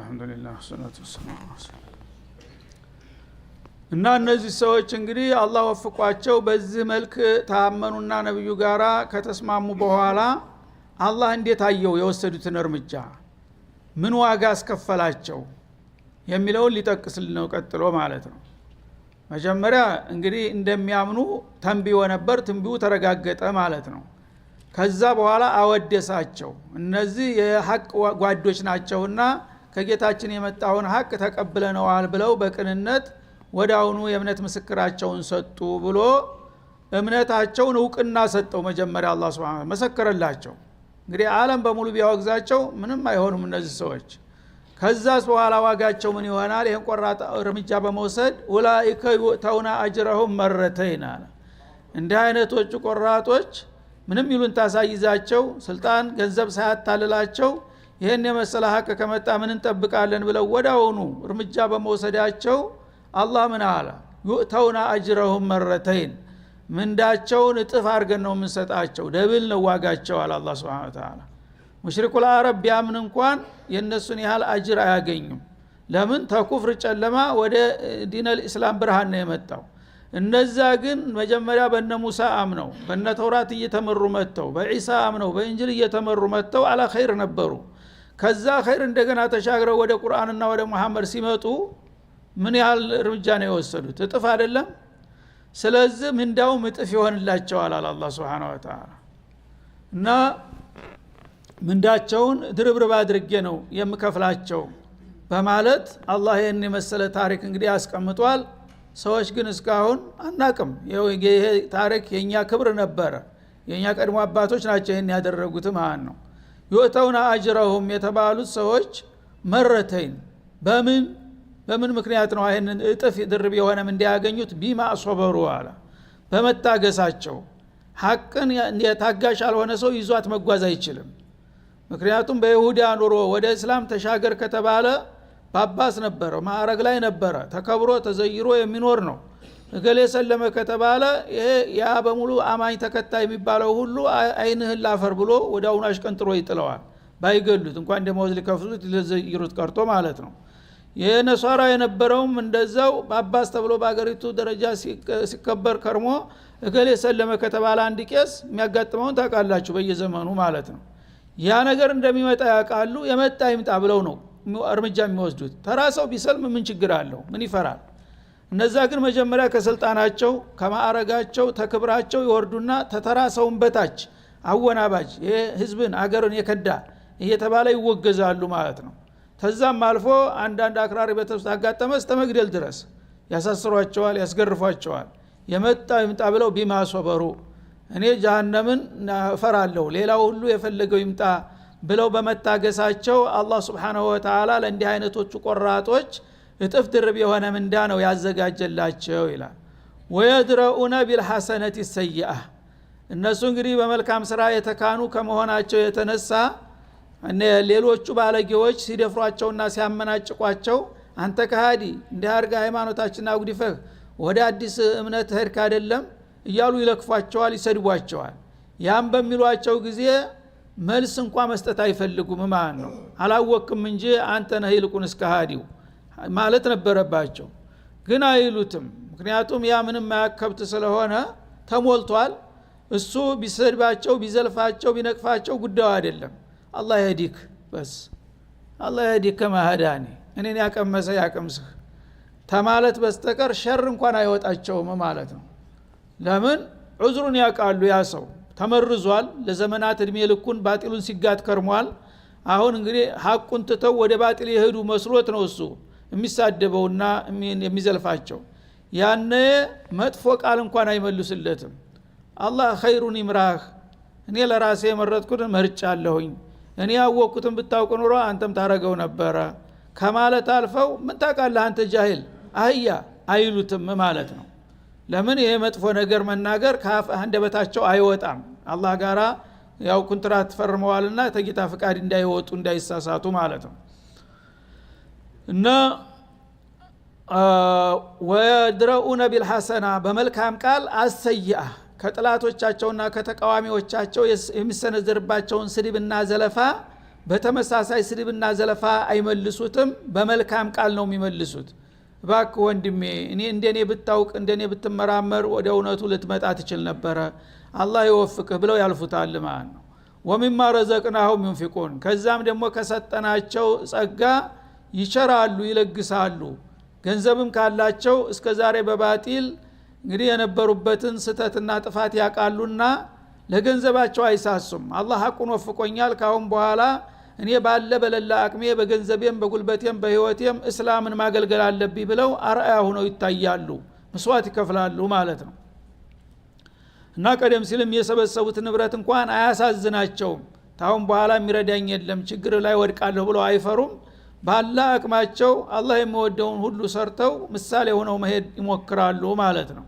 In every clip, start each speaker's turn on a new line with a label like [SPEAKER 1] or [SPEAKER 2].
[SPEAKER 1] አልহামዱሊላህ ሰላቱ ወሰላሙ እና እነዚህ ሰዎች እንግዲህ አላህ ወፍቋቸው በዚህ መልክ ታመኑና ነብዩ ጋራ ከተስማሙ በኋላ አላህ እንዴት አየው የወሰዱትን እርምጃ ምን ዋጋ አስከፈላቸው የሚለውን ሊጠቅስልን ነው ቀጥሎ ማለት ነው። መጀመሪያ እንግዲህ እንደሚያምኑ ተንቢዮ ነበር፣ ተንቢው ተረጋገጠ ማለት ነው። ከዛ በኋላ አወደሳቸው። እነዚህ የሐቅ ጓዶች ናቸውና ከጌታችን የመጣውን ሐቅ ተቀብለነዋል ብለው በቅንነት ወዳውኑ የእምነት ምስክራቸውን ሰጡ ብሎ እምነታቸውን ዕውቅና ሰጠው። መጀመሪያ አላህ Subhanahu መሰከረላቸው። እንግዲህ ዓለም በሙሉ ቢያወግዛቸው ምንም አይሆኑም እነዚህ ሰዎች። ከዛስ በኋላ ዋጋቸው ምን ይሆናል? ይሄን ቆራጥ እርምጃ በመውሰድ ኡላኢከ ዩተውና አጅረሁም መረተይን አለ። እንዲህ አይነቶቹ ቆራጦች ምንም ይሉን ታሳይዛቸው ስልጣን ገንዘብ ሳያታልላቸው ይሄን የመሰለ ሐቅ ከመጣ ምን እንጠብቃለን ብለው ወዳውኑ እርምጃ በመውሰዳቸው አላህ ምን አለ? ዩተውና አጅረሁም መረተይን ምንዳቸውን እጥፍ አድርገን ነው የምንሰጣቸው፣ ደብል ነው ዋጋቸው አለ አላህ Subhanahu Wa Ta'ala። ሙሽሪኩል አረብ ቢያምን እንኳን የነሱን ያህል አጅር አያገኙም። ለምን? ተኩፍር ጨለማ ወደ ዲነል ኢስላም ብርሃን ነው የመጣው። እነዛ ግን መጀመሪያ በእነ ሙሳ አምነው በእነ ተውራት እየተመሩ መጥተው በኢሳ አምነው በእንጅል እየተመሩ መጥተው አላ ኸይር ነበሩ። ከዛ ኸይር እንደገና ተሻግረው ወደ ቁርአንና ወደ መሐመድ ሲመጡ ምን ያህል እርምጃ ነው የወሰዱት? እጥፍ አይደለም? ስለዚህ ምንዳውም እጥፍ ይሆንላቸዋል አለ አላህ Subhanahu Wa Ta'ala። እና ምንዳቸውን ድርብርብ አድርጌ ነው የምከፍላቸው በማለት አላህ ይህን የመሰለ ታሪክ እንግዲህ ያስቀምጧል። ሰዎች ግን እስካሁን አናቅም። ይሄ ታሪክ የኛ ክብር ነበረ፣ የኛ ቀድሞ አባቶች ናቸው ይሄን ያደረጉት ማለት ነው። ዩተውና አጅረሁም የተባሉት ሰዎች መረተይን በምን ምክንያት ነው ይሄንን እጥፍ ድርብ የሆነም እንዲያገኙት? ቢማ ሶበሩ አለ፣ በመታገሳቸው። ሐቅን የታጋሽ አልሆነ ሰው ይዟት መጓዝ አይችልም። ምክንያቱም በይሁዳ ኑሮ ወደ እስላም ተሻገር ከተባለ ጳጳስ ነበረ፣ ማዕረግ ላይ ነበረ፣ ተከብሮ ተዘይሮ የሚኖር ነው። እገሌ ሰለመ ከተባለ ይሄ ያ በሙሉ አማኝ ተከታይ የሚባለው ሁሉ አይንህን ላፈር ብሎ ወዳውኑ አሽቀንጥሮ ይጥለዋል። ባይገሉት እንኳን ደሞዝ ሊከፍሉት ሊዘይሩት ቀርቶ ማለት ነው። የነሷራ የነበረውም እንደዛው ጳጳስ ተብሎ በአገሪቱ ደረጃ ሲከበር ከርሞ እገሌ ሰለመ ከተባለ አንድ ቄስ የሚያጋጥመውን ታውቃላችሁ በየዘመኑ ማለት ነው። ያ ነገር እንደሚመጣ ያውቃሉ። የመጣ ይምጣ ብለው ነው እርምጃ የሚወስዱት። ተራ ሰው ቢሰልም ምን ችግር አለው? ምን ይፈራል? እነዛ ግን መጀመሪያ ከስልጣናቸው ከማዕረጋቸው ተክብራቸው ይወርዱና ተተራ ሰውን በታች አወናባጅ ይሄ ህዝብን አገርን የከዳ እየተባለ ይወገዛሉ ማለት ነው። ተዛም አልፎ አንዳንድ አክራሪ ቤተሰብ ታጋጠመ እስከመግደል ድረስ ያሳስሯቸዋል፣ ያስገርፏቸዋል። የመጣ ይምጣ ብለው ቢማ ሶበሩ እኔ ጀሃነምን እፈራለሁ ሌላው ሁሉ የፈለገው ይምጣ ብለው በመታገሳቸው አላህ Subhanahu Wa Ta'ala ለእንዲህ አይነቶቹ ቆራጦች እጥፍ ድርብ የሆነ ምንዳ ነው ያዘጋጀላቸው ይላል። ወየድረኡነ ቢልሐሰነቲ ሰይአ እነሱ እንግዲህ በመልካም ስራ የተካኑ ከመሆናቸው የተነሳ ሌሎቹ ባለጌዎች ሲደፍሯቸውና ሲያመናጭቋቸው አንተ ከሃዲ እንዲህ አርጋ ሃይማኖታችንን አጉድፈህ ወደ አዲስ እምነት ሄድክ አይደለም እያሉ ይለክፏቸዋል፣ ይሰድቧቸዋል። ያም በሚሏቸው ጊዜ መልስ እንኳን መስጠት አይፈልጉም ማለት ነው። አላወቅም እንጂ አንተ ነህ ይልቁንስ ከሃዲው ማለት ነበረባቸው። ግን አይሉትም። ምክንያቱም ያ ምንም ማያከብት ስለሆነ ተሞልቷል። እሱ ቢሰድባቸው ቢዘልፋቸው ቢነቅፋቸው ጉዳዩ አይደለም። አላህ ይህዲክ በስ አላህ ይህዲክ ከማህዳኒ እኔን ያቀመሰ ያቀምስህ ተማለት በስተቀር ሸር እንኳን አይወጣቸውም ማለት ነው። ለምን? ዑዝሩን ያውቃሉ። ያ ሰው ተመርዟል። ለዘመናት እድሜ ልኩን ባጢሉን ሲጋት ከርሟል። አሁን እንግዲህ ሐቁን ትተው ወደ ባጢል የሄዱ መስሎት ነው እሱ የሚሳደበውና የሚዘልፋቸው። ያነ መጥፎ ቃል እንኳን አይመልስለትም። አላህ ኸይሩን ይምራህ፣ እኔ ለራሴ የመረጥኩትን መርጫለሁኝ፣ እኔ ያወቅኩትን ብታውቅ ኑሮ አንተም ታረገው ነበረ ከማለት አልፈው ምን ታውቃለህ አንተ ጃሂል አህያ አይሉትም ማለት ነው። ለምን? ይሄ መጥፎ ነገር መናገር ከአንደበታቸው አይወጣም። አላህ ጋራ ያው ኮንትራት ፈርመዋልና ተጌታ ፍቃድ እንዳይወጡ እንዳይሳሳቱ ማለት ነው። እና ወድረኡነ ቢልሐሰና በመልካም ቃል አሰይአ ከጥላቶቻቸውና ከተቃዋሚዎቻቸው የሚሰነዘርባቸውን ስድብና ዘለፋ በተመሳሳይ ስድብና ዘለፋ አይመልሱትም በመልካም ቃል ነው የሚመልሱት እባክህ ወንድሜ እኔ እንደኔ ብታውቅ እንደኔ ብትመራመር ወደ እውነቱ ልትመጣ ትችል ነበር አላህ ይወፍቅህ ብለው ያልፉታል ማለት ነው ወሚማ ረዘቅናሁም ይንፊቁን ከዛም ደግሞ ከሰጠናቸው ጸጋ ይቸራሉ ይለግሳሉ ገንዘብም ካላቸው እስከዛሬ በባጢል እንግዲህ የነበሩበትን ስተትና ጥፋት ያቃሉና ለገንዘባቸው አይሳሱም አላህ ሐቁን ወፍቆኛል ካሁን በኋላ እኔ ባለ በለላ አቅሜ በገንዘቤም በጉልበቴም በህይወቴም እስላምን ማገልገል አለብኝ ብለው አርአያ ሆነው ይታያሉ መስዋዕት ይከፍላሉ ማለት ነው እና ቀደም ሲልም የሰበሰቡት ንብረት እንኳን አያሳዝናቸውም ታውን በኋላ የሚረዳኝ የለም ችግር ላይ ወድቃለሁ ብለው አይፈሩም ባላ አቅማቸው አላህ የሚወደውን ሁሉ ሰርተው ምሳሌ ሆነው መሄድ ይሞክራሉ ማለት ነው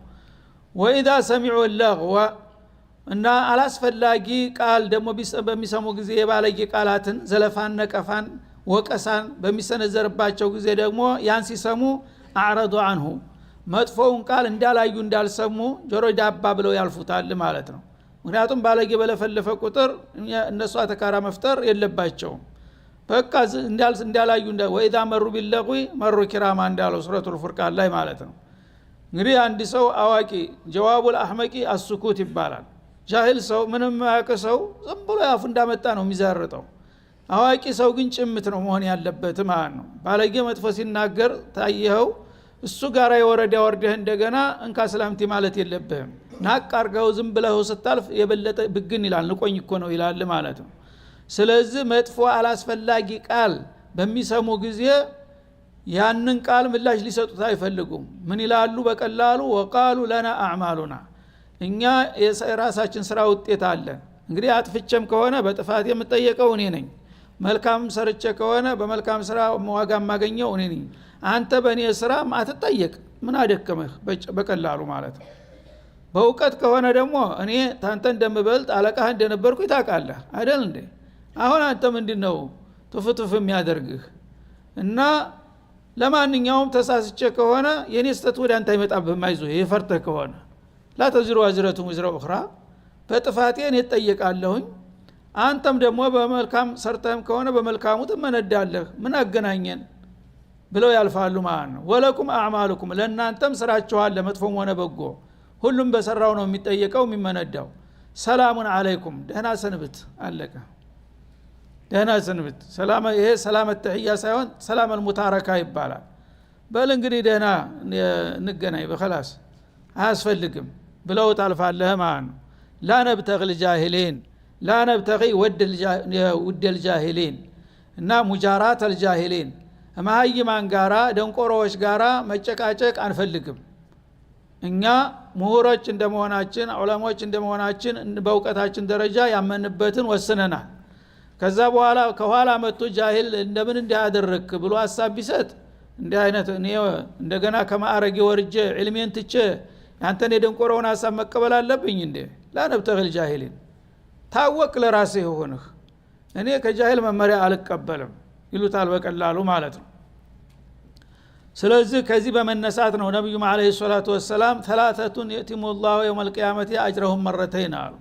[SPEAKER 1] ወኢዛ ሰሚዑ اللغو እና አላስፈላጊ ቃል ደግሞ በሚሰሙ ጊዜ የባለጌ ቃላትን ዘለፋን ነቀፋን ወቀሳን በሚሰነዘርባቸው ጊዜ ደግሞ ያን ሲሰሙ አዕረዱ አንሁ መጥፎውን ቃል እንዳላዩ እንዳልሰሙ ጆሮ ዳባ ብለው ያልፉታል ማለት ነው ምክንያቱም ባለጌ በለፈለፈ ቁጥር እነሱ አተካራ መፍጠር የለባቸውም በቃ እንዳላዩ ወኢዛ መሩ ቢለጉ መሩ ኪራማ እንዳለው ሱረቱል ፉርቃን ላይ ማለት ነው እንግዲህ አንድ ሰው አዋቂ ጀዋቡል አህመቂ አስኩት ይባላል ጃሂል ሰው ምንም ማያውቅ ሰው ዝም ብሎ ያፍ እንዳመጣ ነው የሚዛርጠው አዋቂ ሰው ግን ጭምት ነው መሆን ያለበት ማለት ነው ባለጌ መጥፎ ሲናገር ታየው እሱ ጋራ የወረዳ ወርደህ እንደገና እንካ ሰላምቲ ማለት የለብህም ናቃርጋው ዝም ብለው ስታልፍ የበለጠ ብግን ይላል ንቆኝ እኮ ነው ይላል ማለት ነው ስለዚህ መጥፎ አላስፈላጊ ቃል በሚሰሙ ጊዜ ያንን ቃል ምላሽ ሊሰጡት አይፈልጉም ምን ይላሉ በቀላሉ ወቃሉ ለና አዕማሉና እኛ የራሳችን ስራ ውጤት አለን እንግዲህ አጥፍቼም ከሆነ በጥፋት የምጠየቀው እኔ ነኝ መልካም ሰርቼ ከሆነ በመልካም ስራ ዋጋ ማገኘው እኔ ነኝ አንተ በእኔ ስራ አትጠየቅ ምን አደከመህ በቀላሉ ማለት ነው በእውቀት ከሆነ ደግሞ እኔ ታንተ እንደምበልጥ አለቃህ እንደነበርኩ ታውቃለህ አይደል እንዴ አሁን አንተ ምንድነው ትፍትፍ የሚያደርግህ እና ለማንኛውም ተሳስቼ ከሆነ የኔ ስተት ወደ አንተ አይመጣብህም አይዞህ ይፈርተህ ከሆነ لا تزر وازرة وزر أخرى በጥፋቴን እጠየቃለሁኝ አንተም ደግሞ በመልካም ሰርተህም ከሆነ በመልካሙ ትመነዳለህ ምን አገናኘን ብለው ያልፋሉ ማለት ነው ወለኩም አዕማሉኩም ለእናንተም ስራችኋል ለመጥፎም ሆነ በጎ ሁሉም በሰራው ነው የሚጠየቀው የሚመነዳው ሰላሙን አለይኩም ደህና ሰንብት አለቀ ደህና ሰንብት ሰላም ይሄ ሰላም ተህያ ሳይሆን ሰላም المتاركه ይባላል በል እንግዲህ ደህና እንገናኝ በخلاص አያስፈልግም ብለው ታልፋለህ ማለት ነው لا نبتغي الجاهلين لا نبتغي ود الجاهلين እና ሙጃራት الجاهلين ማይማን ጋራ ደንቆሮዎች ጋራ መጨቃጨቅ አንፈልግም እኛ ምሁሮች እንደመሆናችን ዑለሞች እንደመሆናችን በእውቀታችን ደረጃ ያመንበትን ወስነናል ከዛ በኋላ ከኋላ መጥቶ ጃሂል እንደምን እንዲያደርክ ብሎ ሐሳብ ቢሰጥ እንዲህ አይነት እኔ እንደገና ከማዕረግ ወርጄ ዒልሜን ትቼ አንተን የደንቆሮውን ሐሳብ መቀበል አለብኝ እንዴ ላነብተል ጃሂሊን ታወቅ ለራስህ ሆነህ እኔ ከጃሂል መመሪያ አልቀበልም ይሉታል በቀላሉ ማለት ነው ስለዚህ ከዚህ በመነሳት ነው ነብዩ መሐመድ ሰለላሁ ዐለይሂ ወሰለም ተላተቱን የቲሙላሁ የውመል ቂያመቲ አጅረሁም መረተይን አሉ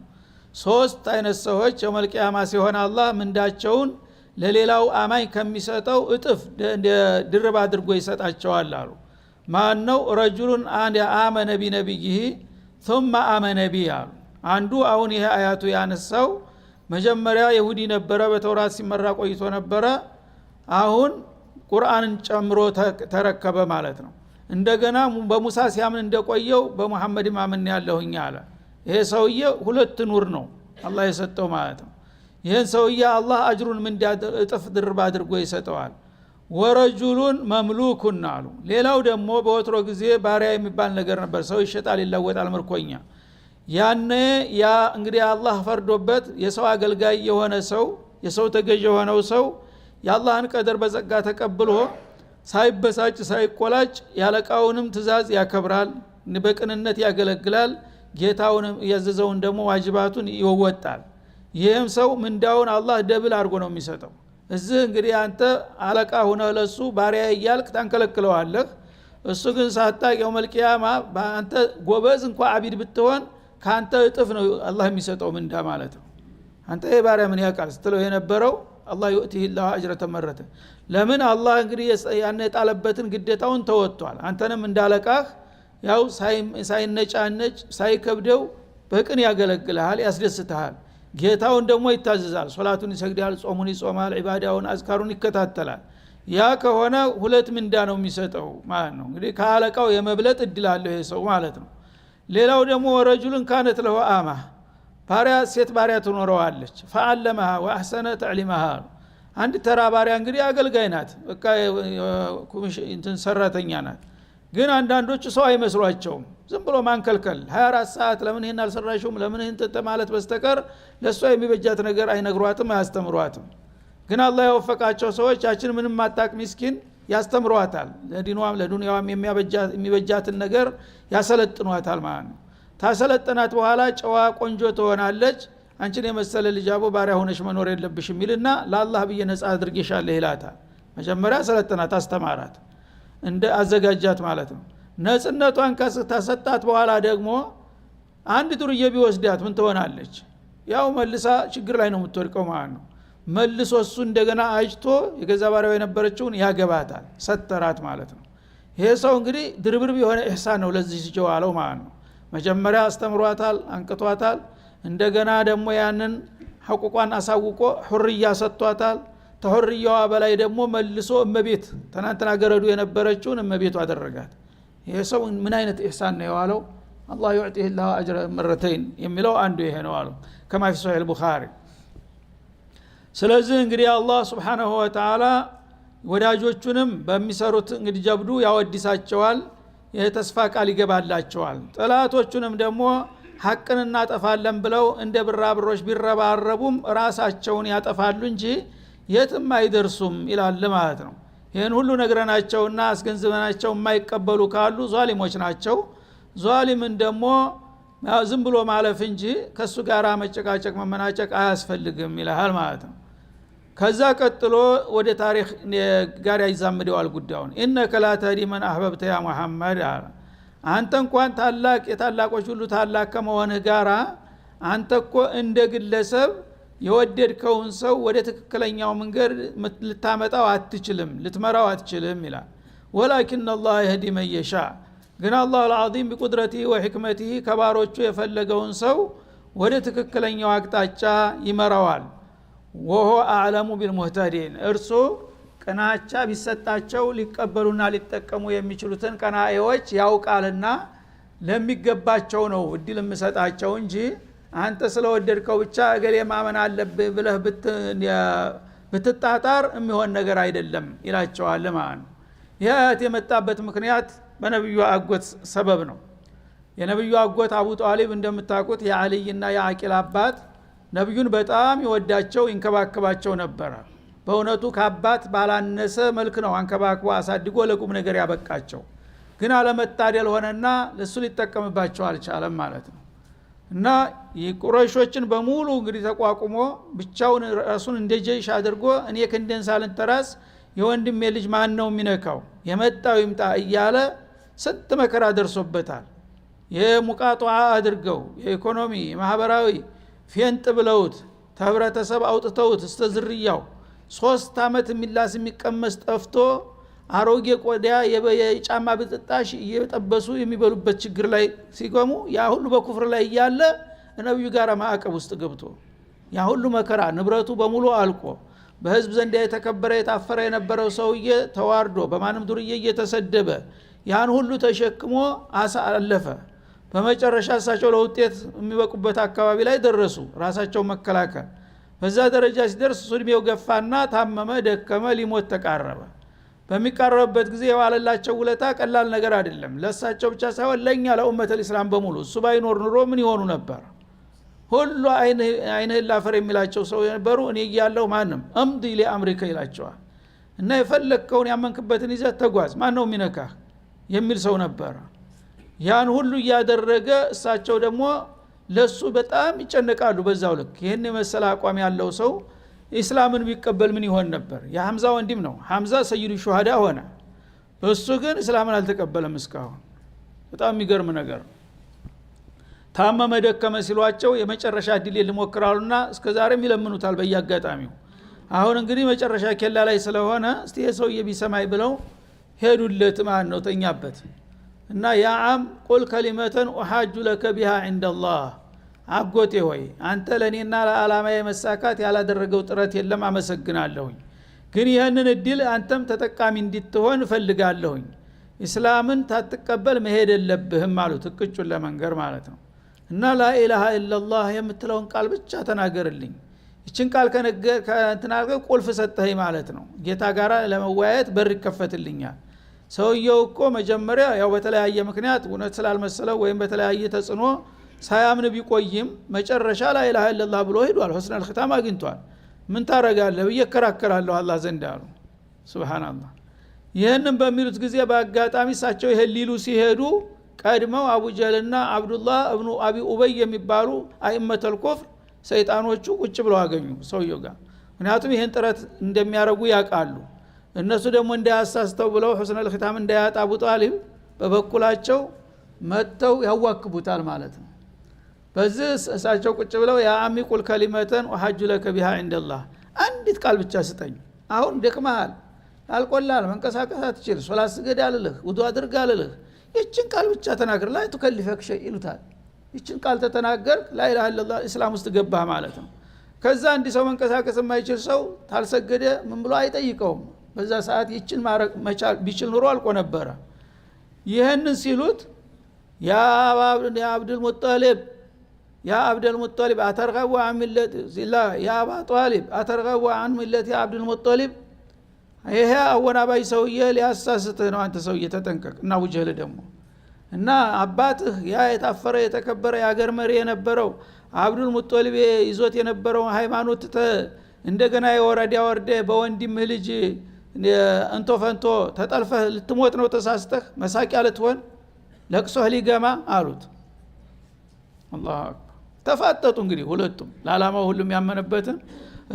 [SPEAKER 1] ሶስት አይነት ሰዎች የውመል ቂያማ ሲሆን አላህ ምንዳቸውን ለሌላው አማኝ ከሚሰጠው እጥፍ ድርብ አድርጎ ይሰጣቸዋል አሉ ማን ነው ረጁሉን አንድ አመነ ቢነብይህ ثم አመነ ቢያሉ አንዱ አሁን ይሄ አያቱ ያነሳው መጀመሪያ ይሁዲ ነበረ በተውራት ሲመራ ቆይቶ ነበረ አሁን ቁርአንን ጨምሮ ተረከበ ማለት ነው እንደገና በሙሳ ሲያምን እንደቆየው በመሐመድ ማመን ያለሁኝ አለ ይሄ ሰውዬ ሁለት ኑር ነው አላህ የሰጠው ማለት ነው ይሄን ሰውዬ አላህ አጅሩን ምን እጥፍ ድርብ አድርጎ ይሰጠዋል ወረጁሉን መምሉኩን አሉ ሌላው ደግሞ በወትሮ ጊዜ ባሪያ የሚባል ነገር ነበር ሰው ይሸጣል ይለወጣል ምርኮኛ ያኔ ያ እንግዲህ አላህ ፈርዶበት የሰው አገልጋይ የሆነ ሰው የሰው ተገዥ የሆነው ሰው የአላህን ቀደር በጸጋ ተቀብሎ ሳይበሳጭ ሳይቆላጭ ያለቃውንም ትእዛዝ ያከብራል በቅንነት ያገለግላል ጌታውንም ያዘዘውን ደግሞ ዋጅባቱን ይወጣል ይህም ሰው ምንዳውን አላህ ደብል አድርጎ ነው የሚሰጠው እዚህ እንግዲህ አንተ አለቃ ሆነ ለሱ ባሪያ እያልክ ታንከለክለዋለህ እሱ ግን ሳታቅ የውመል ቂያማ አንተ ጎበዝ እንኳን አቢድ ብትሆን ካንተ እጥፍ ነው አላህ የሚሰጠው ምንዳ ማለት ነው አንተ የባሪያ ምን ያቃል ስትለው የነበረው አላህ يؤتيه الله اجرة مرة ለምን አላህ እንግዲህ ያን የጣለበትን ግዴታውን ተወጥቷል አንተንም እንዳለቃህ ያው ሳይነጫነጭ ሳይከብደው በቅን ያገለግልሃል ያስደስትሃል ጌታውን ደግሞ ይታዘዛል ሶላቱን ይሰግዳል ጾሙን ይጾማል ዒባዳውን አዝካሩን ይከታተላል ያ ከሆነ ሁለት ምንዳ ነው የሚሰጠው ማለት ነው እንግዲህ ከአለቃው የመብለጥ እድል አለው ይሄ ሰው ማለት ነው ሌላው ደግሞ ወረጁልን ካነት ለሁ አማ ባሪያ ሴት ባሪያ ትኖረዋለች ፈአለመሃ ወአህሰነ ተዕሊመሃ አንድ ተራ ባሪያ እንግዲህ አገልጋይ ናት በቃ እንትን ሰራተኛ ናት ግን አንዳንዶቹ ሰው አይመስሏቸውም ዝም ብሎ ማንከልከል 24 ሰዓት ለምን ይሄን አልሰራሽም ለምን ይሄን ተማለት በስተቀር ለሷ የሚበጃት ነገር አይነግሯትም አያስተምሯትም ግን አላህ ያወፈቃቸው ሰዎች ያችን ምንም ማጣቅ ምስኪን ያስተምሯታል ለዲኗም ለዱንያዋም የሚበጃትን ነገር ያሰለጥኗታል ማለት ነው ታሰለጥናት በኋላ ጨዋ ቆንጆ ትሆናለች አንቺን የመሰለ ልጅ አቦ ባሪያ ሆነሽ መኖር የለብሽም ይልና ለአላህ በየነጻ አድርጌሻለሁ ይላታል መጀመሪያ ሰለጥናት አስተማራት እንደ አዘጋጃት ማለት ነው ነጽነቷን ከሰጣት በኋላ ደግሞ አንድ ዱርዬ ቢወስዳት ምን ትሆናለች ያው መልሳ ችግር ላይ ነው የምትወድቀው ማለት ነው መልሶ እሱ እንደገና አጅቶ የገዛ ባሪያው የነበረችውን ያገባታል ሰተራት ማለት ነው ይሄ ሰው እንግዲህ ድርብርብ የሆነ ኢህሳን ነው ለዚህ ሲጀዋለው ማለት ነው መጀመሪያ አስተምሯታል አንቅቷታል እንደገና ደግሞ ያንን ሐቁቋን አሳውቆ ሁርያ ሰጥቷታል ተሁርያዋ በላይ ደግሞ መልሶ እመቤት ተናንተና ገረዱ የነበረችውን እመቤቱ አደረጋት ይሄ ሰው ምን አይነት ኢህሳን ነው የዋለው አላህ يعطيه الله اجر مرتين የሚለው አንዱ ይሄ ነው አሉ كما في صحيح البخاري ስለዚህ እንግዲህ አላህ Subhanahu Wa Ta'ala ወዳጆቹንም በሚሰሩት እንግዲህ ጀብዱ ያወድሳቸዋል የተስፋ ቃል ይገባላቸዋል ጠላቶቹንም ደግሞ ሐቅን እናጠፋለን ብለው እንደ ብራብሮች ቢረባረቡም ራሳቸውን ያጠፋሉ እንጂ የትም አይደርሱም ይላል ማለት ነው ይሄን ሁሉ ነገረናቸውና አስገንዝበናቸው የማይቀበሉ ካሉ ዟሊሞች ናቸው ዟሊምን ደግሞ ዝም ብሎ ማለፍ እንጂ ከሱ ጋር መጨቃጨቅ መመናጨቅ አያስፈልግም ይላል ማለት ነው ከዛ ቀጥሎ ወደ ታሪክ ጋር ያይዛምደዋል ጉዳዩን ኢነከ ላ ተህዲ መን አህበብተ ያ ሙሐመድ አንተ እንኳን ታላቅ የታላቆች ሁሉ ታላቅ ከመሆንህ ጋራ አንተ እኮ እንደ ግለሰብ የወደድከውን ሰው ወደ ትክክለኛው መንገድ ልታመጣው አትችልም ልትመራው አትችልም ይላል ወላኪን አላህ يهدي من يشاء ግን አላህ العظيم بقدرته وحكمته ከባሮቹ የፈለገውን ሰው ወደ ትክክለኛው አቅጣጫ ይመራዋል وهو اعلم بالمهتدين እርሱ ቀናቻ ቢሰጣቸው ሊቀበሉና ሊጠቀሙ የሚችሉትን ቀናኤዎች ያውቃልና ለሚገባቸው ነው እድል የምሰጣቸው እንጂ አንተ ስለወደድከው ብቻ እገሌ ማመን አለብህ ብለህ ብትጣጣር የሚሆን ነገር አይደለም ይላቸዋል ማለት ነው ይሄት የመጣበት ምክንያት በነብዩ አጎት ሰበብ ነው የነብዩ አጎት አቡ ጣሊብ እንደምታውቁት የአልይና የአቂል አባት ነብዩን በጣም ይወዳቸው ይንከባከባቸው ነበር በእውነቱ ከአባት ባላነሰ መልክ ነው አንከባክቦ አሳድጎ ለቁም ነገር ያበቃቸው ግን አለመታደል ሆነና ለሱ ሊጠቀምባቸው አልቻለም ማለት ነው እና የቁረይሾችን በሙሉ እንግዲህ ተቋቁሞ ብቻውን ራሱን እንደ ጀይሽ አድርጎ እኔ ከንደን ሳልንተራስ የወንድሜ ልጅ ማን ነው የሚነካው የመጣው ይምጣ እያለ ስንት መከራ ደርሶበታል የሙቃጧ አድርገው የኢኮኖሚ ማህበራዊ ፌንጥ ብለውት ተህብረተሰብ አውጥተውት እስተዝርያው 3 አመት የሚላስ የሚቀመስ ጠፍቶ አሮጌ ቆዳ የጫማ ብጥጣሽ እየጠበሱ የሚበሉበት ችግር ላይ ሲቆሙ ያ ሁሉ በኩፍር ላይ ያለ ነብዩ ጋር ማዕቀብ ውስጥ ገብቶ ያ ሁሉ መከራ ንብረቱ በሙሉ አልቆ በህዝብ ዘንድ የተከበረ የታፈረ የነበረው ሰውዬ ተዋርዶ በማንም ዱርዬ እየተሰደበ ያን ሁሉ ተሸክሞ አሳለፈ በመጨረሻ እሳቸው ለውጤት የሚበቁበት አካባቢ ላይ ደረሱ ራሳቸው መከላከል በዛ ደረጃ ሲደርስ ሱድሜው ገፋና ታመመ ደከመ ሊሞት ተቃረበ በሚቃረብበት ጊዜ የዋለላቸው ውለታ ቀላል ነገር አይደለም ለሳቸው ብቻ ሳይሆን ለኛ ለኡመተል እስላም በሙሉ እሱ ባይኖር ኑሮ ምን ይሆኑ ነበር ሁሉ አይነ ላፈር የሚላቸው ሰው የነበሩ እኔ ያለው ማንም አምዲ ለአምሪካ ይላቸዋል እና የፈለከውን ያመንክበትን ይዘህ ተጓዝ ማን ነው የሚነካ የሚል ሰው ነበር ያን ሁሉ ያደረገ እሳቸው ደግሞ ለሱ በጣም ይጨነቃሉ በዛው ልክ ይሄን የመሰለ አቋም ያለው ሰው እስላምን ቢቀበል ምን ይሆን ነበር የሐምዛ ወንድም ነው ሐምዛ ሰይዱ ሹሃዳ ሆነ እሱ ግን እስላምን አልተቀበለም እስካሁን በጣም የሚገርም ነገር ታመመ ደከመ ሲሏቸው የመጨረሻ ዲል ሊሞክራሉና እስከዛሬም ይለምኑታል በያጋጣሚው አሁን እንግዲህ መጨረሻ ኬላ ላይ ስለሆነ እስቲ የሰውዬ ቢሰማይ ብለው ሄዱለት ማን ነው ተኛበት እና ያአም ቁል ከሊመተን ወሐጁ ለከ ቢሃ ዐንደላህ አጎቴ ሆይ አንተ ለኔና ለዓላማዬ መሳካት ያላደረገው ጥረት የለም አመሰግናለሁኝ ግን ይሄንን እድል አንተም ተጠቃሚ እንድትሆን ፈልጋለሁኝ እስላምን ታትቀበል መሄድ የለብህም አሉት እቅጩን ለመንገር ማለት ነው እና ላኢላሃ ኢላላህ የምትለውን ቃል ብቻ ተናገርልኝ ይችን ቃል ከነገር ከእንተናገ ቁልፍ ሰጠኸኝ ማለት ነው ጌታ ጋራ ለመወያየት በር ይከፈትልኛል ሰውየው እኮ መጀመሪያ ያው በተለያየ ምክንያት እውነት ስላልመሰለው ወይም በተለያየ ተጽኖ ሳያምን ቢቆይም መጨረሻ ላኢላሃ ኢላላህ ብሎ ሄዷል ሁስነል ختام አግኝቷል ምን ታረጋለህ ይከራከራለሁ አላህ ዘንድ አሉ ሱብሃንአላህ ይሄንን በሚሉት ጊዜ በአጋጣሚ ሳቸው ይሄ ሊሉ ሲሄዱ ቀድመው አቡ ጀህልና አብዱላህ ኢብኑ አቢ ኡበይ የሚባሉ አይመተል ኩፍር ሰይጣኖቹ ቁጭ ብለው አገኙ ሰውየው ጋር ምክንያቱም ይሄን ጥረት እንደሚያረጉ ያውቃሉ እነሱ ደግሞ እንዳያሳስተው ብለው ሁስነል ختام እንዳያጣ አቡ ጣሊብ በበኩላቸው መተው ያዋክቡታል ማለት ነው በዚህ እሳቸው ቁጭ ብለው ያ አሚ ቁል ከሊመተን ወሐጁ ለከ ቢሃ ዐንደላህ አንዲት ቃል ብቻ ስጠኝ አሁን ደክመሃል አልቆላል መንቀሳቀስ አትችል ሶላት ስገድ አልልህ ውዱ አድርግ አልልህ ይችን ቃል ብቻ ተናገር ላይ ተከልፈክ ሸይ ይሉታል ይችን ቃል ተተናገርክ ላኢላሃ ኢላላህ እስላም ውስጥ ገባህ ማለት ነው ከዛ አንድ ሰው መንቀሳቀስ የማይችል ሰው ታልሰገደ ምን ብሎ አይጠይቀውም በዛ ሰዓት ይችን ማረግ መቻል ቢችል ኑሮ አልቆ ነበር ይሄንን ሲሉት ያ አብዱል ሙጠሊብ ያ አብዱል ሙጠሊብ አተርገቡ አን ሚለት ዚላ ያ አባ ጧሊብ አተርገቡ አን ሚለት ያ አብዱል ሙጠሊብ ይሄ አወናባይ ሰውዬ ሊያሳስትህ ነው አንተ ሰውዬ ተጠንቀቅ እና ወጀለ ደግሞ እና አባትህ ያ የታፈረ የተከበረ ያገር መሪ የነበረው አብዱል ሙጠሊብ ይዞት የነበረው ሃይማኖት እንደገና የወረዳ ወርደ በወንድምህ ልጅ እንቶ ፈንቶ ተጠልፈህ ልትሞት ነው ተሳስተህ መሳቂያ ልትሆን ለቅሶህ ሊገማ አሉት አላህ ተፋጠጡ እንግዲህ ሁለቱም ለዓላማው ሁሉም ያመነበትን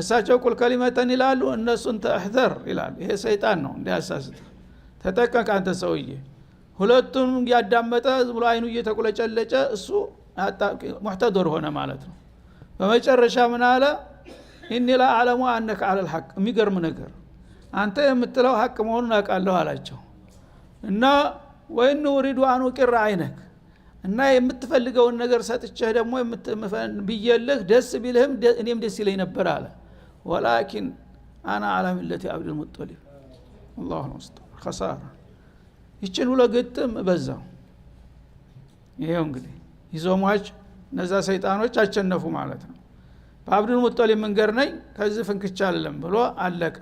[SPEAKER 1] እሳቸው ቁል ከሊመተን ይላሉ እነሱን ተህዘር ይላሉ ይሄ ሰይጣን ነው እንዳያሳስት ተጠቀቅ አንተ ሰውዬ ሁለቱም ያዳመጠ ብሎ አይኑ እየተቆለጨለጨ እሱ ሙህተደር ሆነ ማለት ነው በመጨረሻ ምን አለ ኢኒ ላ አዕለሙ አነከ ዐለል ሐቅ የሚገርም ነገር አንተ የምትለው ሐቅ መሆኑን አውቃለሁ አላቸው እና ወይኑ ሪዱ አኑ ቂራ አይነክ እና የምትፈልገውን ነገር ሰጥቼህ ደግሞ ብየልህ ደስ ቢልህም እኔም ደስ ይለኝ ነበር አለ ወላኪን አና አላ ሚለቲ አብዱል ሙጠሊብ አላሁ ሙስተዓን ኸሳራ ይችን ሁለግጥም በዛው ይሄው እንግዲህ ይዞማች እነዛ ሰይጣኖች አቸነፉ ማለት ነው በአብዱል ሙጠሊብ መንገር ነኝ ከዚህ ፍንክቻ አይደለም ብሎ አለቀ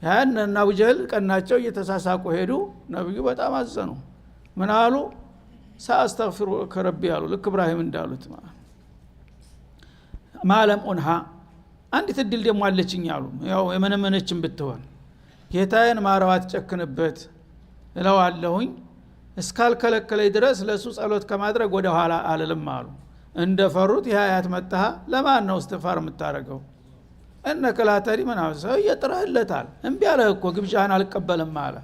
[SPEAKER 1] ያን እና አቡ ጀህል ቀናቸው እየተሳሳቁ ሄዱ ነብዩ በጣም አዘኑ ምን አሉ ሳአስተግፊሩ ከረቢ ያሉ ልክ ኢብራሂም እንዳሉት ማለም ኡንሃ አንዲት እድል ደግሞ አለችኝ አሉ ያው የመነመነችን ብትሆን ጌታዬን ማራዋት ጨክንበት እለዋለሁኝ እስካልከለከለኝ ድረስ ለሱ ጸሎት ከማድረግ ወደ ኋላ አልልም አሉ እንደፈሩት ያያት መጣ ለማን ነው እስትግፋር የምታረገው እነከ ላተሪ መናሰው ይጥራለታል እንቢ ያለ እኮ ግብዣን አልቀበልም አለ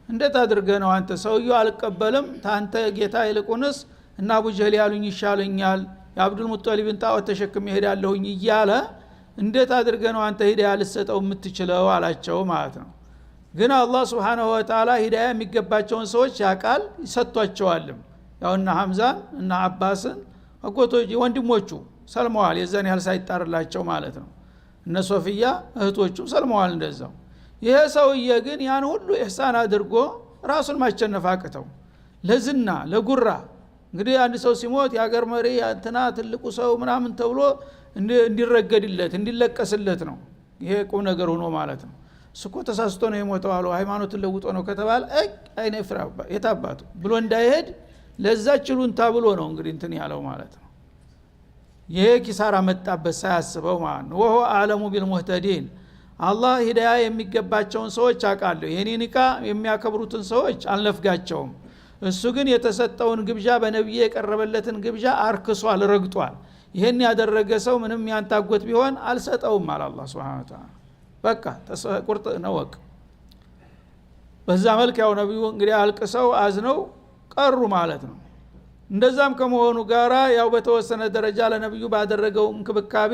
[SPEAKER 1] እንዴት አድርገህ ነው አንተ ሰውየው አልቀበልም ታንተ ጌታ ይልቁንስ እና አቡ ጀህል ያሉኝ ይሻለኛል የአብዱል ሙጠሊብን ጣዖት ተሸክም ይሄዳለሁኝ እያለ እንዴት አድርገህ ነው አንተ ሂዳያ ልሰጠው የምትችለው አላቸው ማለት ነው ግን አላህ Subhanahu Wa Ta'ala ሂዳያ የሚገባቸውን ሰዎች ያቃል ይሰጧቸዋልም ያው እና ሐምዛን እና አባስን አጎቶጂ ወንድሞቹ ሰልመዋል የዛን ያህል ሳይጣርላቸው ማለት ነው እነ ሶፊያ እህቶቹ ሰልመዋል እንደዛው ይሄ ሰውዬ ግን ያን ሁሉ ኢህሳን አድርጎ ራሱን ማቸነፍ አቅተው ለዝና ለጉራ እንግዲህ አንድ ሰው ሲሞት ያገር መሪ እንትና ትልቁ ሰው ምናምን ተብሎ እንዲረገድለት እንዲለቀስለት ነው ይሄ ቁም ነገር ሆኖ ማለት ነው እሱኮ ተሳስቶ ነው የሞተው አሉ ሃይማኖትን ለውጦ ነው ከተባለ አይኔ ፍራባ የታባቱ ብሎ እንዳይሄድ ለዛችሉን ታብሎ ነው እንግዲህ እንትን ያለው ማለት ነው ይሄ ኪሳራ መጣበት ሳያስበው ማለት ነው ወሆ አለሙ ቢልሙህተዲን አላህ ሂዳያ የሚገባቸውን ሰዎች አቃለሁ የኔኒካ የሚያከብሩትን ሰዎች አልነፍጋቸውም እሱ ግን የተሰጠውን ግብዣ በነብዩ የቀረበለትን ግብዣ አርክሷል ረግጧል ይሄን ያደረገ ሰው ምንም ያንታጎት ቢሆን አልሰጠውም አለ አላህ Subhanahu Wa Ta'ala በቃ ቁርጥ ነው ወቅ በዛ መልክ ያው ነብዩ እንግዲህ አልቅሰው አዝነው ቀሩ ማለት ነው እንደዛም ከመሆኑ ጋራ ያው በተወሰነ ደረጃ ለነብዩ ባደረገው እንክብካቤ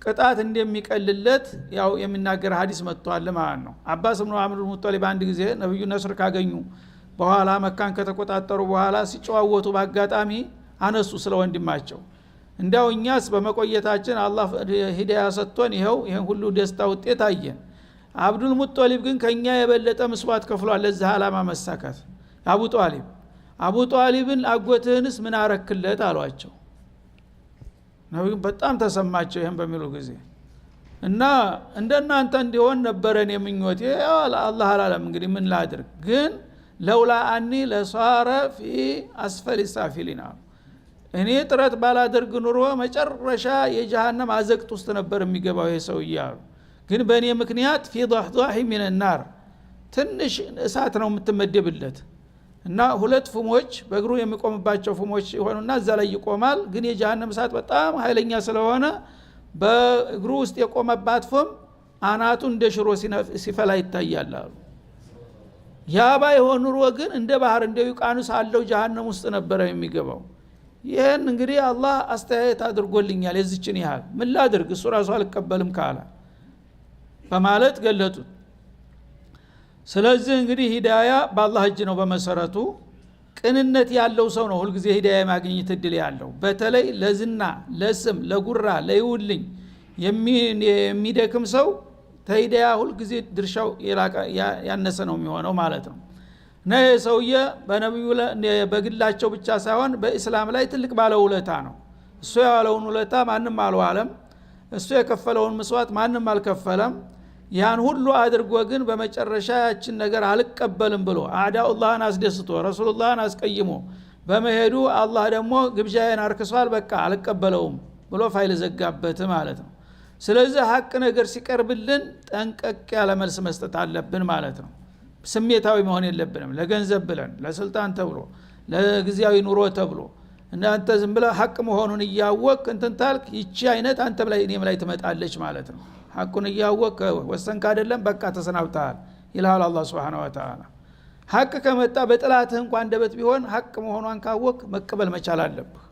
[SPEAKER 1] ቅጣት እንደሚቀልለት ያው የሚናገር ሐዲስ መጥቷል ማለት ነው። አባስ ኢብኑ አምር ሙጠሊብ አንድ ጊዜ ነብዩ ነስር ካገኙ በኋላ መካን ከተቆጣጠሩ በኋላ ሲጨዋወቱ በአጋጣሚ አነሱ ስለ ወንድማቸው። እንዳው እኛስ በመቆየታችን አላህ ሂዳያ ሰጥቶን ይሄን ሁሉ ደስታ ውጤት አየን። አብዱል ሙጠሊብ ግን ከኛ የበለጠ መስዋዕት ከፍሏል ለዚህ ዓላማ መሳካት። አቡ ጧሊብን አጎትህንስ ምን አረክለት አሏቸው። ነብዩ በጣም ተሰማቸው ይሄን በሚሉ ጊዜ እና እንደናንተ እንዲሆን ነበረን የምኞቴ አላህ አላለም እንግዲህ ምን ላድርግ ግን ለውላ አኒ ለሷረ ፊ አስፈል ሳፊሊና እኔ ጥረት ባላደርግ ኑሮ መጨረሻ የጀሃነም አዘቅት ውስጥ ነበር የሚገባው ይሄ ሰው ይያሉ ግን በእኔ ምክንያት ፊ ضحضح من النار ትንሽ እሳት ነው የምትመደብለት እና ሁለት ፍሞች በእግሩ የሚቆምባቸው ፍሞች ይሆኑና እዛ ላይ ይቆማል ግን የጀሃነም እሳት በጣም ኃይለኛ ስለሆነ በእግሩ ውስጥ የቆመባት ፍም አናቱ እንደ ሽሮ ሲፈላ ይታያል አሉ። ያ ባይሆን ኑሮ ግን እንደ ባህር እንደ ዩቃኑስ አለው ጀሃነም ውስጥ ነበር የሚገባው። ይሄን እንግዲህ አላህ አስተያየት አድርጎልኛል የዚችን ያህል ምን ላድርግ እሱ ራሱ አልቀበልም ካለ በማለት ገለጡት። ስለዚህ እንግዲህ ሂዳያ በአላህ እጅ ነው። በመሰረቱ ቅንነት ያለው ሰው ነው ሁሉ ጊዜ ሂዳያ ማግኘት እድል ያለው። በተለይ ለዝና ለስም ለጉራ ለይውልኝ የሚደክም ሰው ተሂዳያ ሁሉ ጊዜ ድርሻው ያነሰ ነው የሚሆነው ማለት ነው። እና ሰውዬ በነብዩ በግላቸው ብቻ ሳይሆን በእስላም ላይ ትልቅ ባለውለታ ነው። እሱ ያለውን ውለታ ማንም አልዋለም፣ እሱ የከፈለውን መስዋዕት ማንም አልከፈለም። ያን ሁሉ አድርጎ ግን በመጨረሻ ያችን ነገር አልቀበልም ብሎ አዳኡላህን አስደስቶ ረሱሉላህን አስቀይሞ በመሄዱ አላህ ደግሞ ግብዣዬን አርክሷል በቃ አልቀበለውም ብሎ ፋይል ዘጋበት ማለት ነው። ስለዚህ ሀቅ ነገር ሲቀርብልን ጠንቀቅ ያለ መልስ መስጠት አለብን ማለት ነው። ስሜታዊ መሆን የለብንም። ለገንዘብ ብለን ለስልጣን ተብሎ ለጊዜያዊ ኑሮ ተብሎ እናንተ ዝም ብለ ሀቅ መሆኑን እያወቅ እንትን ታልክ ይቺ አይነት አንተም ላይ እኔም ላይ ትመጣለች ማለት ነው። ሀቁን እያወቅ ወሰንክ አይደለም በቃ ተሰናብተሃል ይላል አላህ Subhanahu Wa Ta'ala። ሀቅ ከመጣ በጥላትህ እንኳን እንደበት ቢሆን ሀቅ መሆኗን ካወቅ መቀበል መቻል አለብህ።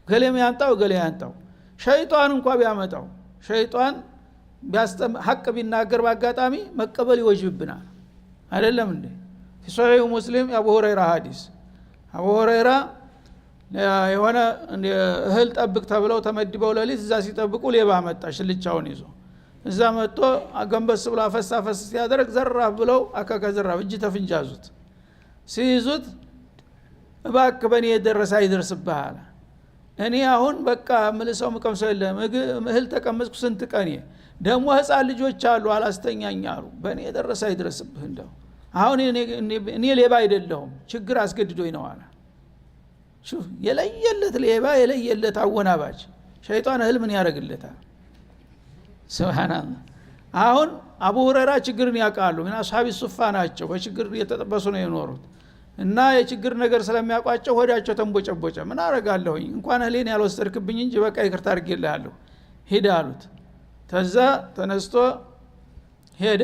[SPEAKER 1] ገሌም ያንጣው ገሌ ያንጣው ሸይጣን እንኳን ቢያመጣው ሸይጣን ሀቅ ቢናገር በአጋጣሚ መቀበል ይወጅብናል አይደለም እንዴ? ሶሒህ ሙስሊም የአቡ ሁረይራ ሐዲስ አቡ ሁረይራ የሆነ እህል ጠብቅ ተብለው ተመድበው ለሊት እዛ ሲጠብቁ ሌባ መጣ ሽልቻውን ይዞ እዛ መጥቶ አገንበስ ብሎ አፈሳፈስ ሲያደርግ ዘራፍ ብለው አካካ ዘራፍ እጅ ተፍንጃዙት ሲይዙት እባክህ በእኔ የደረሰ አይደርስብሃል እኔ አሁን በቃ ምልሰው መቀምሰው የለም እህል ተቀመጥኩ ስንት ቀኔ ደግሞ ህፃን ልጆች አሉ አላስተኛኛሉ በእኔ የደረሰ አይደርስብህ እንደው አሁን እኔ ሌባ አይደለሁም ችግር አስገድዶኝ ነው አለ። ሹፍ የለየለት ሌባ የለየለት አወናባጅ ሸይጣን እህል ምን ያደርግለታል? ሱብሃንአላህ። አሁን አቡ ሁረይራ ችግርን ያውቃሉ ምን አስሐቢ ሱፋ ናቸው በችግር እየተጠበሱ ነው የኖሩት እና የችግር ነገር ስለሚያውቋቸው ሆዳቸው ተንቦጨቦጨ ምን አረጋለሁኝ እንኳን እህሌን ያልወሰድክብኝ እንጂ በቃ ይቅርታ አድርጌልሃለሁ ሂድ አሉት። ተዛ ተነስቶ ሄደ።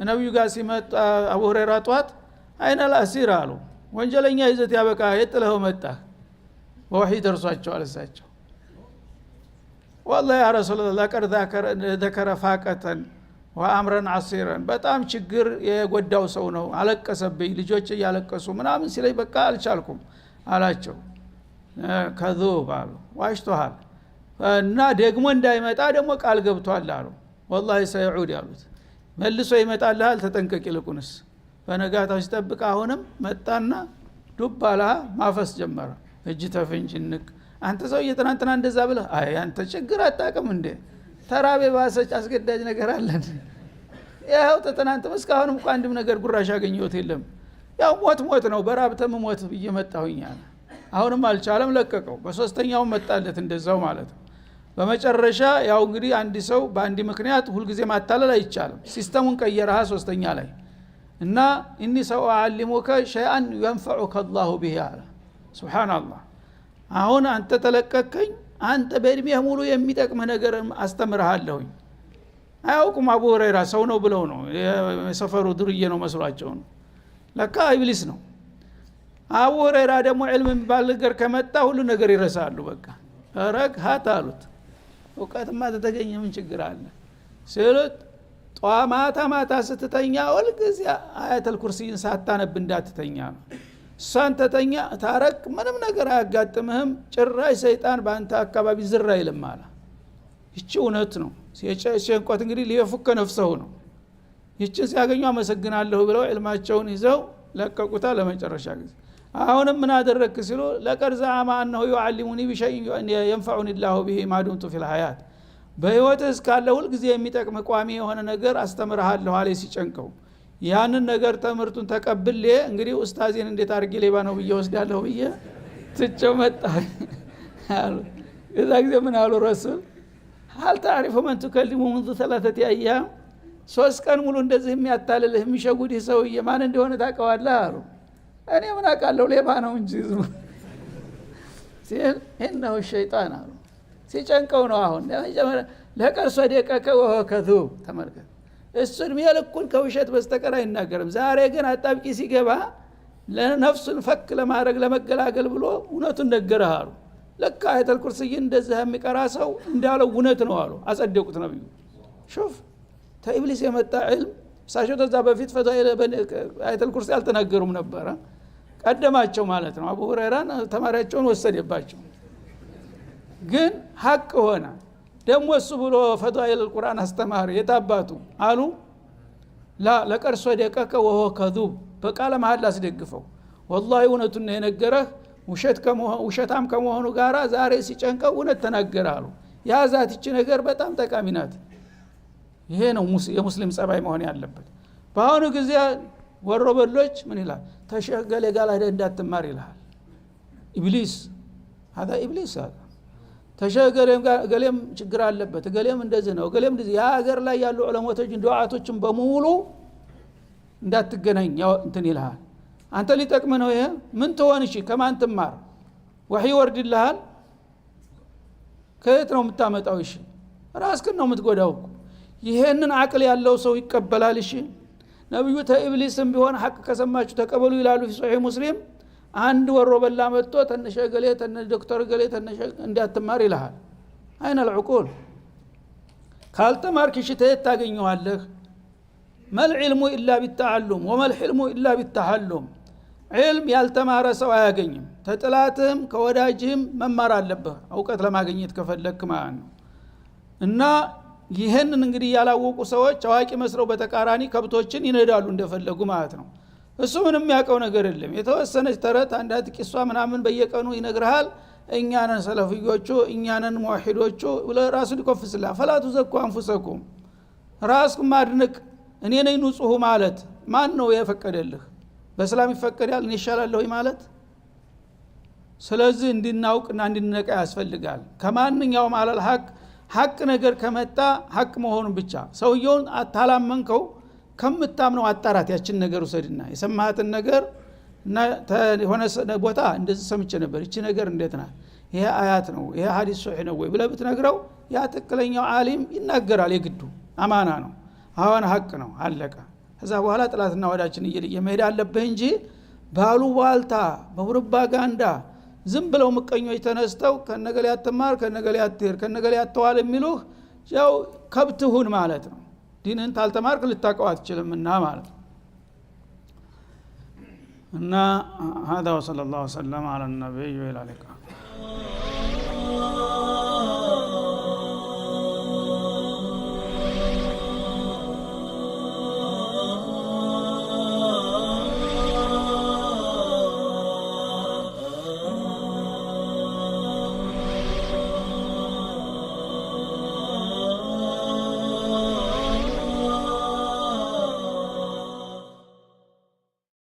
[SPEAKER 1] ነብዩ ጋር ሲመጣ አቡ ሁረይራ ጧት አይነ አልአሲር አሉ ወንጀለኛ ይዘት ያበቃ የጥለው መጣ ወህይ ደርሷቸው አለሳቸው والله يا رسول الله لقد ذكر فاقة وامرا عسيرا በጣም ችግር የጎዳው ሰው ነው አለቀሰብኝ ልጆች ያለቀሱ ምናምን ሲለይ በቃ አልቻልኩም አላቸው። ከذوب አሉ ዋሽቷል እና ደግሞ እንዳይመጣ ደግሞ ቃል ገብቷል አሉ። والله سيعود ያሉት መልሶ ይመጣልሃል ተጠንቀቅ ይልቁንስ በነጋታው ሲጠብቅ አሁንም መጣና ዱባላ ማፈስ ጀመረ እጅ ተፈንጅንክ አንተ ሰው እየተናንተና እንደዛ ብለ አይ አንተ ችግር አጣቀም እንደ ተራቤ ባሰች አስገዳጅ ነገር አለን ያው ተተናንተም እስካሁንም እንኳን አንድም ነገር ጉራሽ ያገኘሁት የለም ያው ሞት ነው በራብተም ሞት እየመጣሁኝ አለ። አሁንም አልቻለም ለቀቀው። በሶስተኛው መጣለት እንደዛው ማለት ነው። በመጨረሻ ያው እንግዲህ አንድ ሰው በአንድ ምክንያት ሁሉ ጊዜ ማታለል አይቻልም። ሲስተሙን ቀየረها ሶስተኛ ላይ እና እኒ ሰው አልሙከ ሸይአን ينفعك الله به አለ። ሱብሃንአላህ አሁን አንተ ተለቀቀኝ አንተ በእድሜህ ሙሉ የሚጠቅም ነገር አስተምርሃለሁኝ። አያውቁም አቡ ሁረይራ ሰው ነው ብለው ነው የሰፈሩ ድርዬ ነው መስሏቸው ነው ለካ ኢብሊስ ነው። አቡ ሁረይራ ደግሞ ዒልም የሚባል ነገር ከመጣ ሁሉ ነገር ይረሳሉ። በቃ ረግ ሀት አሉት እውቀትማ ተተገኘ ምን ችግር አለ ሲሉት ማታ ስትተኛ ወልጊዜ አያተል ኩርሲን ሳታነብ እንዳትተኛ ነው እሷን ተተኛ ታረቅ ምንም ነገር አያጋጥምህም ጭራሽ ሰይጣን በአንተ አካባቢ ዝራ አይልም አለ ይቺ እውነት ነው ሲጨንቆት እንግዲህ ሊየፉከ ነፍሰው ነው ይችን ሲያገኙ አመሰግናለሁ ብለው ዕልማቸውን ይዘው ለቀቁታ ለመጨረሻ ጊዜ አሁንም ምን አደረክ ሲሉ ለቀድ ዘዓማ انه يعلمني بشيء ينفعني الله به ما دمت في الحياه በህይወት እስካለ ሁሉ ጊዜ የሚጠቅም ቋሚ የሆነ ነገር አስተምርሃለሁ አለ ሲጨንቀው ያንን ነገር ተምርቱን ተቀብሌ እንግዲህ ኡስታዜን እንዴት አርጌ ሌባ ነው ብዬ ወስዳለሁ ብዬ ትጨው መጣ እዛ ጊዜ ምን አሉ ረሱል هل تعرف من تكلم منذ 3 ايام 3 ቀን ሙሉ እንደዚህ የሚያታልልህ የሚሸጉድህ ሰውዬ ማን እንደሆነ ታውቀዋለህ አሉ እኔ ምን አውቃለሁ ሌባ ነው እንጂ ሲል انه الشيطان አሉ ሲጨንቀው ነው አሁን ለቀርሶ ደቀቀ ወከቱ ተመልከት እሱን የሚልኩን ከውሸት በስተቀር አይናገርም ዛሬ ግን አጣብቂ ሲገባ ለነፍሱን ፈክ ለማድረግ ለመገላገል ብሎ እውነቱን ነገረህ አሉ ለካ አያተል ኩርሲይ እንደዚህ የሚቀራ ሰው እንዳለው እውነት ነው አሉ አጸደቁት ነብዩ ሹፍ ተኢብሊስ የመጣ ዕልም ሳቸው ተዛ በፊት ፈዳኢል አያተል ኩርሲይ አልተናገሩም ነበር ቀደማቸው ማለት ነው አቡ ሁረይራን ተማሪያቸውን ወሰደባቸው ግን ሐቅ ሆነ ደሞ እሱ ብሎ ፈዳኢል القرآن አስተማሪ የታባቱ አሉ ለቀርሶ ደቀቀ ወሆ ከذوب በቃለ መሐላ አስደግፈው والله እውነቱን ነው የነገረህ ውሸታም ከመሆኑ ጋራ ዛሬ ሲጨንቀው እውነት ተናገረ አሉ ያዛት እቺ ነገር በጣም ጠቃሚ ናት ይሄ ነው የሙስሊም ጸባይ መሆን ያለበት በአሁኑ ጊዜ ወሮበሎች ምን ይላል ተሸገለ ጋላ እንዳትማር ይላል ኢብሊስ هذا ኢብሊስ ተሸገለም ገለም ችግር አለበት ገለም እንደዚህ ነው ገለም እንደዚህ ያ ሀገር ላይ ያሉ ዑለማቶች ዱዓቶችን በሙሉ እንዳትገናኝ ያው እንትን ይልሃል አንተ ሊጠቅም ነው ይሄ ምን ትሆን እሺ ከማን ትማር ወህይ ወርድልሃል ከየት ነው የምታመጣው እሺ ራስክን ነው የምትጎዳው ይሄንን አቅል ያለው ሰው ይቀበላል እሺ ነብዩ ተኢብሊስም ቢሆን ሐቅ ከሰማችሁ ተቀበሉ ይላሉ في صحيح مسلم አንድ ወሮ በላ መጥቶ ተነሸገለ ዶክተር ገለ ተነሸ እንዳትማር ይልሃል አይነ العقول ካልተማርክ እሺ ታገኘዋለህ መል ዒልሙ ኢላ ቢተዓሉም ወመል ሒልሙ ኢላ ቢተሐሉም ዒልም ያልተማረ ሰው አያገኝም ተጥላትም ከወዳጅም መማር አለበት እውቀት ለማግኘት ከፈለክ ማለት ነው እና ይሄንን እንግዲህ ያላወቁ ሰዎች አዋቂ መስለው በተቃራኒ ከብቶችን ይነዳሉ እንደፈለጉ ማለት ነው እሱ ምንም ያውቀው ነገር የለም የተወሰነች ተረት አንዳት ቂሷ ምናምን በየቀኑ ይነግርሃል እኛንን ሰለፊዮቹ እኛንን ሙዋሂዶቹ ለራሱ ሊኮፍስላ ፈላቱ ዘኩ አንፉሰኩም ራስኩም ማድነቅ እኔ ነኝ ንጹህ ማለት ማን ነው የፈቀደልህ በእስላም ይፈቀዳል እኔ ይሻላለሁ ማለት ስለዚህ እንድናውቅና እንድንነቃ ያስፈልጋል ከማንኛውም አለል ሐቅ ነገር ከመጣ ሐቅ መሆኑን ብቻ ሰውየውን አታላመንከው ከምታምነው አጣራት ያችን ነገር ወሰድና የሰማሃትን ነገር እና የሆነ ቦታ እንደዚህ ሰምቼ ነበር እቺ ነገር እንዴት ናት ይሄ አያት ነው ይሄ ሐዲስ ሶሒህ ነው ወይ ብለህ ብትነግረው ያ ትክክለኛው ዓሊም ይናገራል የግዱ አማና ነው አሁን ሐቅ ነው አለቀ ከዛ በኋላ ጥላትና ወዳችን እየመሄድ አለብህ እንጂ ባሉ ዋልታ በፕሮፓጋንዳ ዝም ብለው ምቀኞች ተነስተው ከነገለ ያተማር ከነገለ ያትር ከነገለ ያተዋል የሚሉህ ያው ከብትሁን ማለት ነው ዲንን ታልተማርክ ልታቀው አትችልምና ማለት ነው እና هذا وصلى الله وسلم على النبي وعلى اله